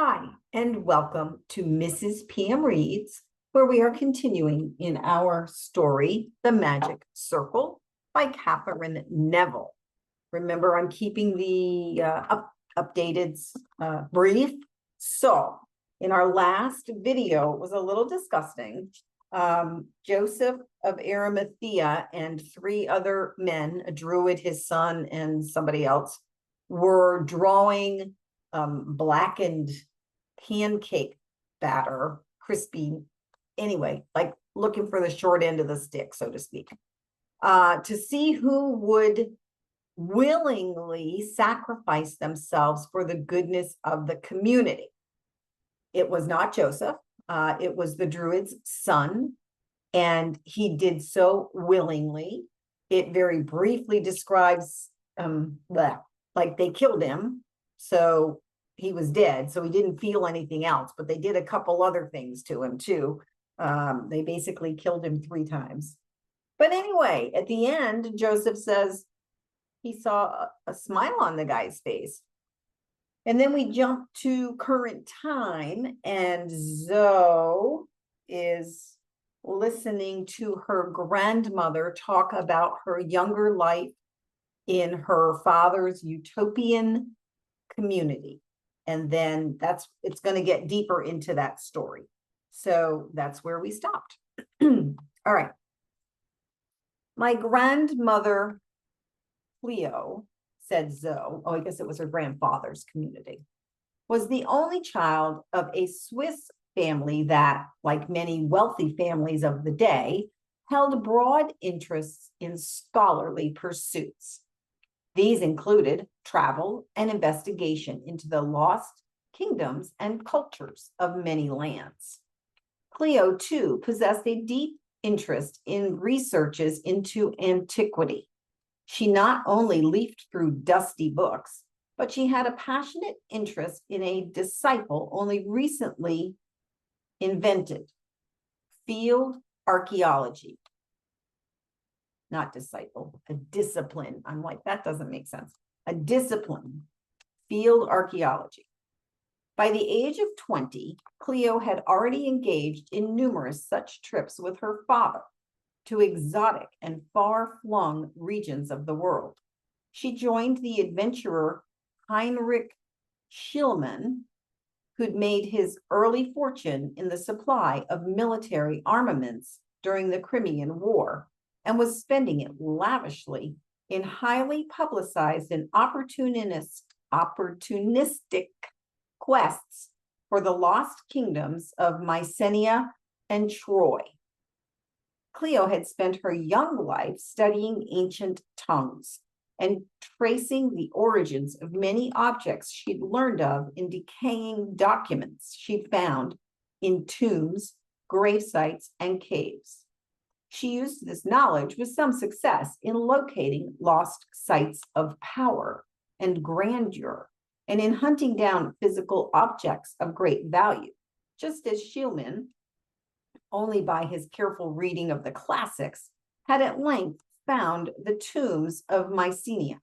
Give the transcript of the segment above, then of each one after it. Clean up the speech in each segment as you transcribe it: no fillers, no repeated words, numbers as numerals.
Hi, and welcome to Mrs. PM Reads, where we are continuing in our story, The Magic Circle by Katherine Neville. Remember, I'm keeping the updated brief. So, in our last video, it was a little disgusting. Joseph of Arimathea and three other men, a druid, his son, and somebody else, were drawing blackened pancake batter, crispy, anyway, like looking for the short end of the stick, so to speak, to see who would willingly sacrifice themselves for the goodness of the community. It was not Joseph, it was the druid's son, and he did so willingly. It very briefly describes like they killed him, so he was dead, so he didn't feel anything else, but they did a couple other things to him too. They basically killed him 3 times. But anyway, at the end, Joseph says he saw a smile on the guy's face. And then we jump to current time, and Zoe is listening to her grandmother talk about her younger life in her father's utopian community. And then it's going to get deeper into that story. So that's where we stopped. All right. My grandmother, Clio, said Zoe, I guess it was her grandfather's community, was the only child of a Swiss family that, like many wealthy families of the day, held broad interests in scholarly pursuits. These included travel and investigation into the lost kingdoms and cultures of many lands. Clio, too, possessed a deep interest in researches into antiquity. She not only leafed through dusty books, but she had a passionate interest in a disciple only recently invented, field archaeology. Not disciple, a discipline. I'm like, that doesn't make sense. A discipline, field archaeology. By the age of 20, Clio had already engaged in numerous such trips with her father to exotic and far-flung regions of the world. She joined the adventurer Heinrich Schliemann, who'd made his early fortune in the supply of military armaments during the Crimean War, and was spending it lavishly in highly publicized and opportunistic quests for the lost kingdoms of Mycenae and Troy. Clio had spent her young life studying ancient tongues and tracing the origins of many objects she'd learned of in decaying documents she'd found in tombs, grave sites, and caves. She used this knowledge with some success in locating lost sites of power and grandeur, and in hunting down physical objects of great value, just as Schliemann, only by his careful reading of the classics, had at length found the tombs of Mycenae,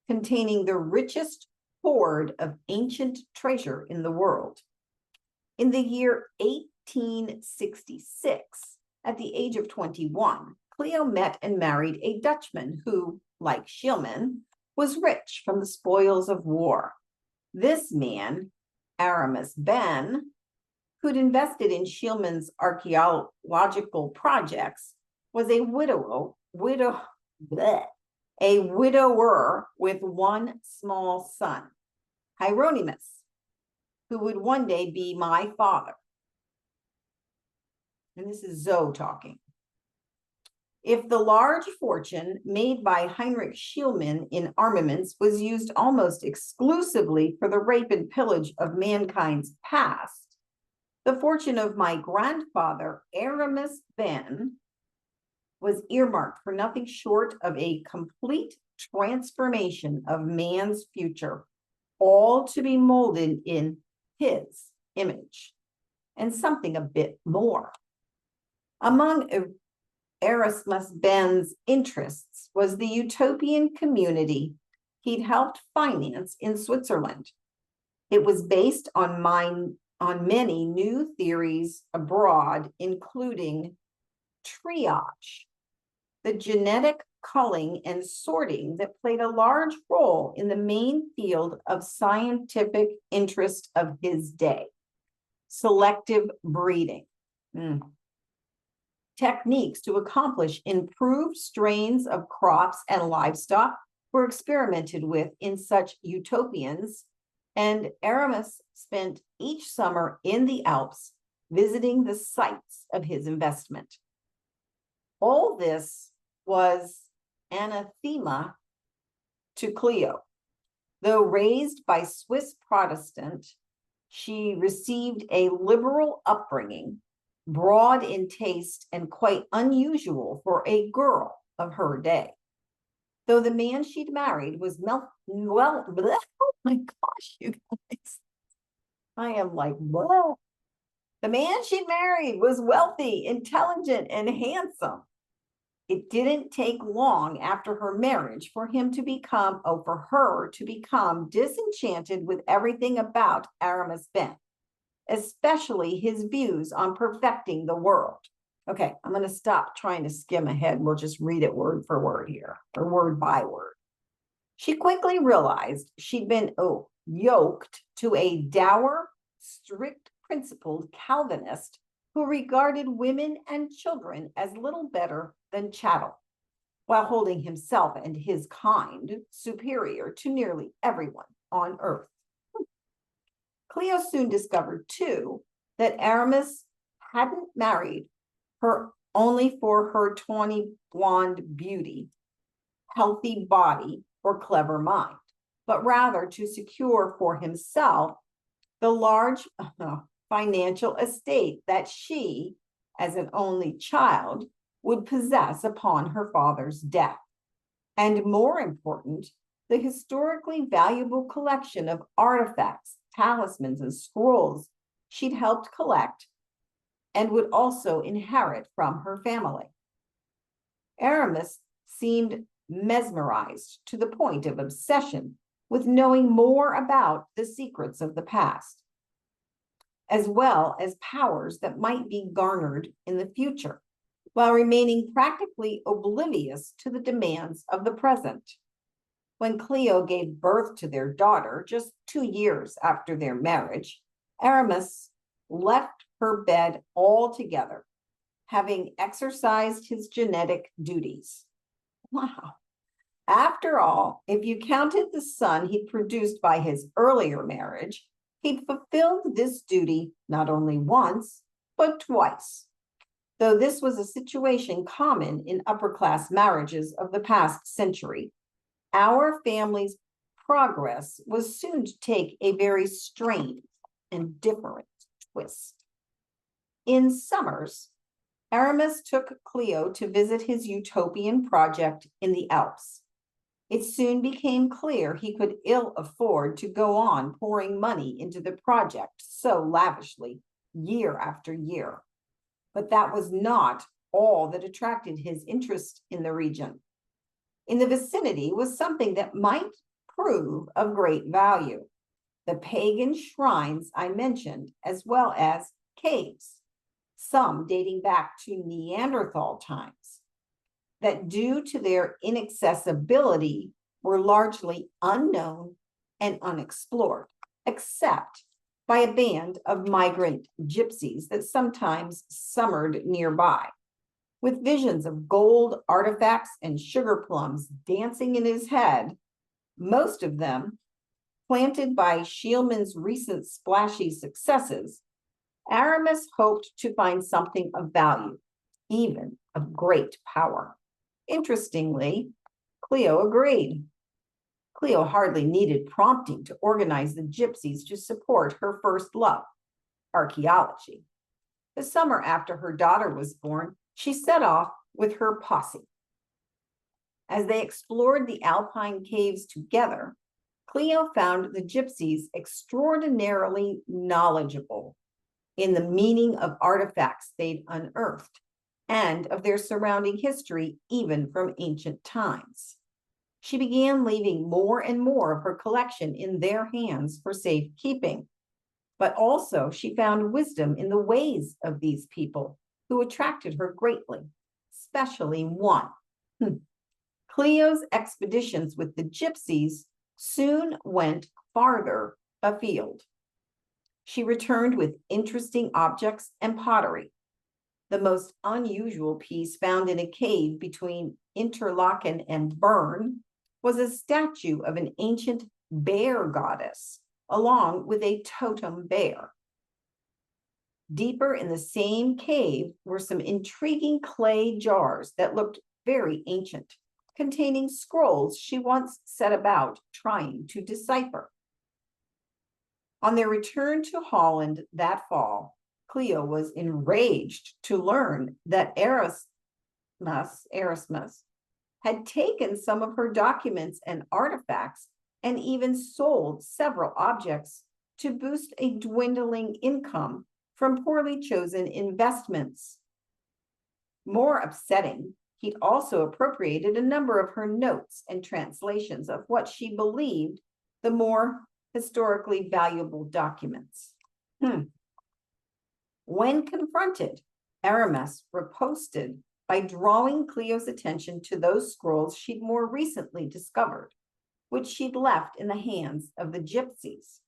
containing the richest hoard of ancient treasure in the world. In the year 1866, at the age of 21, Clio met and married a Dutchman who, like Schliemann, was rich from the spoils of war. This man, Eramus Ben, who'd invested in Schlieman's archaeological projects, was a widower with one small son, Hieronymus, who would one day be my father. And this is Zoe talking. If the large fortune made by Heinrich Schliemann in armaments was used almost exclusively for the rape and pillage of mankind's past, the fortune of my grandfather, Eramus Ben, was earmarked for nothing short of a complete transformation of man's future, all to be molded in his image, and something a bit more. Among Erasmus Ben's interests was the utopian community he'd helped finance in Switzerland. It was based on many new theories abroad, including triage, the genetic culling and sorting that played a large role in the main field of scientific interest of his day, selective breeding. Techniques to accomplish improved strains of crops and livestock were experimented with in such utopians, and Eramus spent each summer in the Alps visiting the sites of his investment. All this was anathema to Clio. Though raised by Swiss Protestant, she received a liberal upbringing, broad in taste and quite unusual for a girl of her day. Though the man she'd married was oh my gosh, you guys. I am like, well, the man she married was wealthy, intelligent, and handsome. It didn't take long after her marriage for her to become disenchanted with everything about Eramus Ben, especially his views on perfecting the world. Okay, I'm going to stop trying to skim ahead. We'll just read it word for word here, or word by word. She quickly realized she'd been yoked to a dour, strict-principled Calvinist who regarded women and children as little better than chattel, while holding himself and his kind superior to nearly everyone on earth. Clio soon discovered, too, that Eramus hadn't married her only for her tawny blonde beauty, healthy body, or clever mind, but rather to secure for himself the large financial estate that she, as an only child, would possess upon her father's death. And more important, the historically valuable collection of artifacts, talismans, and scrolls she'd helped collect and would also inherit from her family. Eramus seemed mesmerized to the point of obsession with knowing more about the secrets of the past, as well as powers that might be garnered in the future, while remaining practically oblivious to the demands of the present. When Clio gave birth to their daughter just 2 years after their marriage, Eramus left her bed altogether, having exercised his genetic duties. Wow. After all, if you counted the son he produced by his earlier marriage, he'd fulfilled this duty not only once, but twice. Though this was a situation common in upper-class marriages of the past century, our family's progress was soon to take a very strange and different twist. In summers, Eramus took Clio to visit his utopian project in the Alps. It soon became clear he could ill afford to go on pouring money into the project so lavishly year after year. But that was not all that attracted his interest in the region. In the vicinity was something that might prove of great value: the pagan shrines I mentioned, as well as caves, some dating back to Neanderthal times, that due to their inaccessibility were largely unknown and unexplored, except by a band of migrant gypsies that sometimes summered nearby. With visions of gold artifacts and sugar plums dancing in his head, most of them planted by Schielmann's recent splashy successes, Eramus hoped to find something of value, even of great power. Interestingly, Clio agreed. Clio hardly needed prompting to organize the gypsies to support her first love, archaeology. The summer after her daughter was born, she set off with her posse. As they explored the alpine caves together, Clio found the gypsies extraordinarily knowledgeable in the meaning of artifacts they'd unearthed and of their surrounding history, even from ancient times. She began leaving more and more of her collection in their hands for safekeeping. But also she found wisdom in the ways of these people who attracted her greatly, especially one. Clio's expeditions with the gypsies soon went farther afield. She returned with interesting objects and pottery. The most unusual piece found in a cave between Interlaken and Bern was a statue of an ancient bear goddess, along with a totem bear. Deeper in the same cave were some intriguing clay jars that looked very ancient, containing scrolls she once set about trying to decipher. On their return to Holland that fall, Clio was enraged to learn that Erasmus had taken some of her documents and artifacts and even sold several objects to boost a dwindling income from poorly chosen investments. More upsetting, he'd also appropriated a number of her notes and translations of what she believed the more historically valuable documents. When confronted, Eramus riposted by drawing Clio's attention to those scrolls she'd more recently discovered, which she'd left in the hands of the gypsies.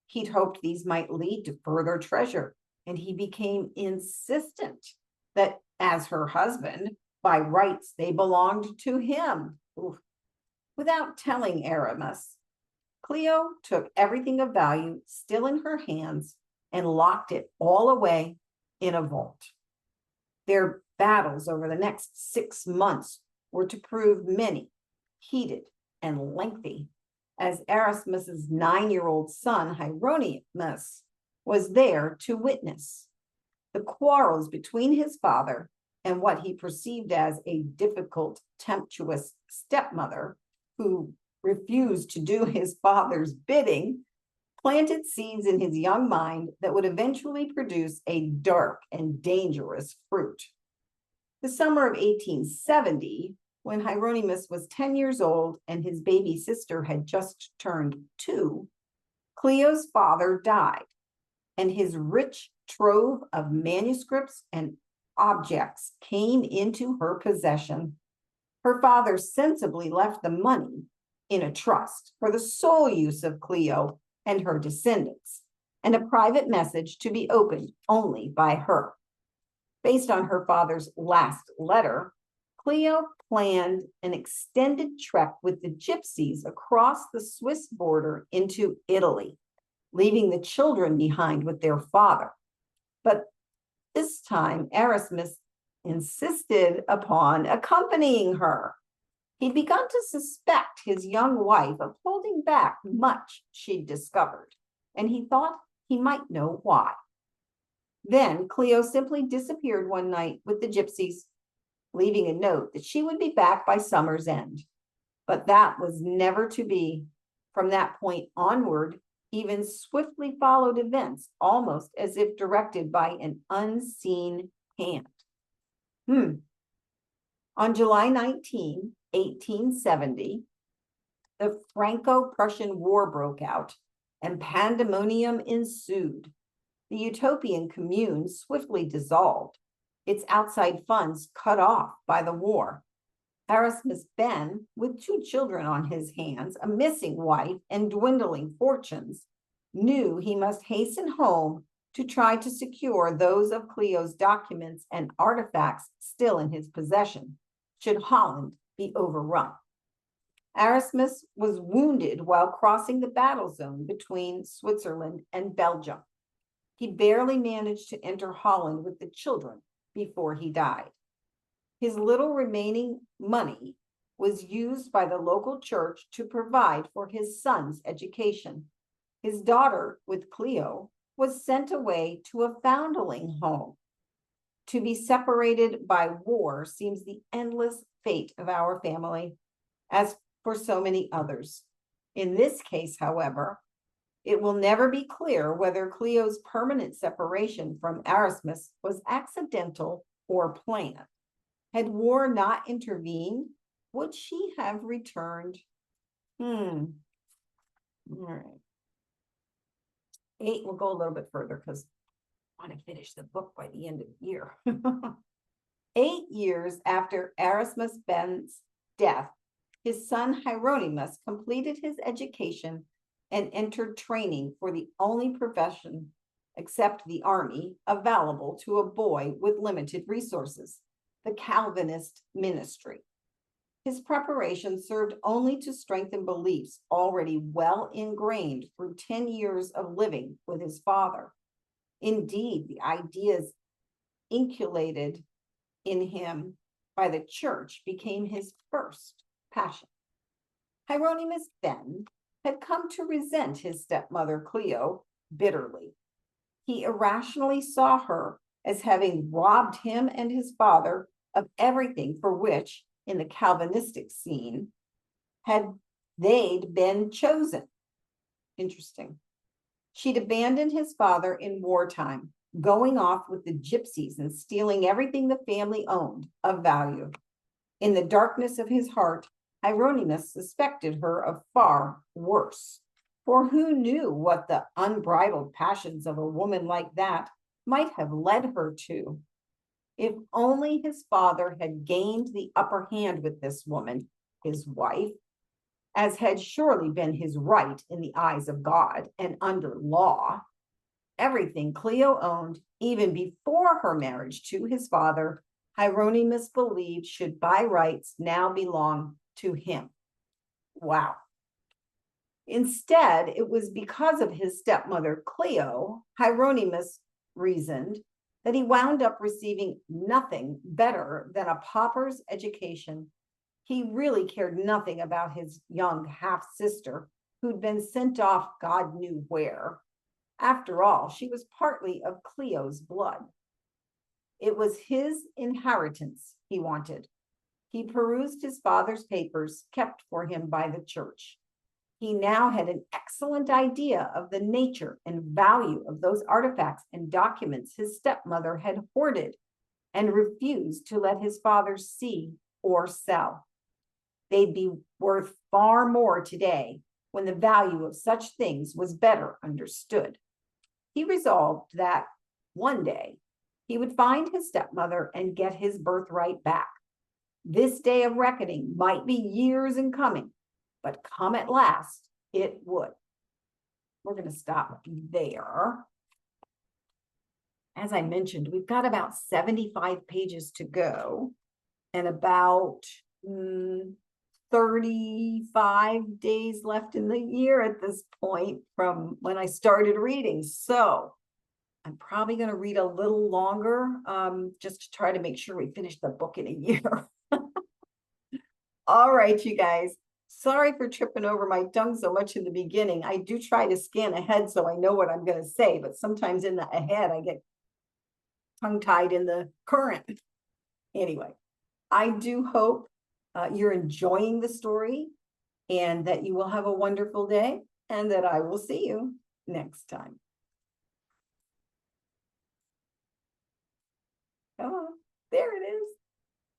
He'd hoped these might lead to further treasure, and he became insistent that as her husband, by rights, they belonged to him. Without telling Eramus, Clio took everything of value still in her hands and locked it all away in a vault. Their battles over the next 6 months were to prove many, heated, and lengthy, as Erasmus's 9-year-old son, Hieronymus, was there to witness. The quarrels between his father and what he perceived as a difficult, tempestuous stepmother who refused to do his father's bidding planted seeds in his young mind that would eventually produce a dark and dangerous fruit. The summer of 1870, when Hieronymus was 10 years old and his baby sister had just turned 2, Clio's father died, and his rich trove of manuscripts and objects came into her possession. Her father sensibly left the money in a trust for the sole use of Clio and her descendants, and a private message to be opened only by her. Based on her father's last letter, Clio planned an extended trek with the gypsies across the Swiss border into Italy, leaving the children behind with their father. But this time, Erasmus insisted upon accompanying her. He'd begun to suspect his young wife of holding back much she'd discovered, and he thought he might know why. Then Clio simply disappeared one night with the gypsies, leaving a note that she would be back by summer's end. But that was never to be. From that point onward, even swiftly followed events, almost as if directed by an unseen hand. On July 19, 1870, the Franco-Prussian War broke out and pandemonium ensued. The utopian commune swiftly dissolved, its outside funds cut off by the war. Erasmus Ben, with 2 children on his hands, a missing wife, and dwindling fortunes, knew he must hasten home to try to secure those of Clio's documents and artifacts still in his possession, should Holland be overrun. Erasmus was wounded while crossing the battle zone between Switzerland and Belgium. He barely managed to enter Holland with the children before he died. His little remaining money was used by the local church to provide for his son's education. His daughter, with Clio, was sent away to a foundling home. To be separated by war seems the endless fate of our family, as for so many others. In this case, however, it will never be clear whether Clio's permanent separation from Erasmus was accidental or planned. Had war not intervened, would she have returned? All right. 8, we'll go a little bit further because I want to finish the book by the end of the year. 8 years after Erasmus Ben's death, his son Hieronymus completed his education and entered training for the only profession, except the army, available to a boy with limited resources, the Calvinist ministry. His preparation served only to strengthen beliefs already well ingrained through 10 years of living with his father. Indeed, the ideas inculcated in him by the church became his first passion. Hieronymus then had come to resent his stepmother Clio bitterly. He irrationally saw her as having robbed him and his father of everything for which, in the Calvinistic scene, had they'd been chosen. Interesting. She'd abandoned his father in wartime, going off with the gypsies and stealing everything the family owned of value. In the darkness of his heart, Hieronymus suspected her of far worse. For who knew what the unbridled passions of a woman like that might have led her to? If only his father had gained the upper hand with this woman, his wife, as had surely been his right in the eyes of God and under law. Everything Clio owned, even before her marriage to his father, Hieronymus believed should by rights now belong to him. Wow. Instead, it was because of his stepmother Clio, Hieronymus reasoned, that he wound up receiving nothing better than a pauper's education. He really cared nothing about his young half-sister, who'd been sent off God knew where. After all, she was partly of Clio's blood. It was his inheritance he wanted. He perused his father's papers kept for him by the church. He now had an excellent idea of the nature and value of those artifacts and documents his stepmother had hoarded and refused to let his father see or sell. They'd be worth far more today when the value of such things was better understood. He resolved that one day he would find his stepmother and get his birthright back. This day of reckoning might be years in coming, but come at last, it would. We're going to stop there. As I mentioned, we've got about 75 pages to go and about 35 days left in the year at this point from when I started reading. So I'm probably going to read a little longer just to try to make sure we finish the book in a year. All right, you guys. Sorry for tripping over my tongue so much in the beginning. I do try to scan ahead so I know what I'm going to say, but sometimes in the ahead I get tongue-tied in the current. Anyway, I do hope you're enjoying the story and that you will have a wonderful day and that I will see you next time.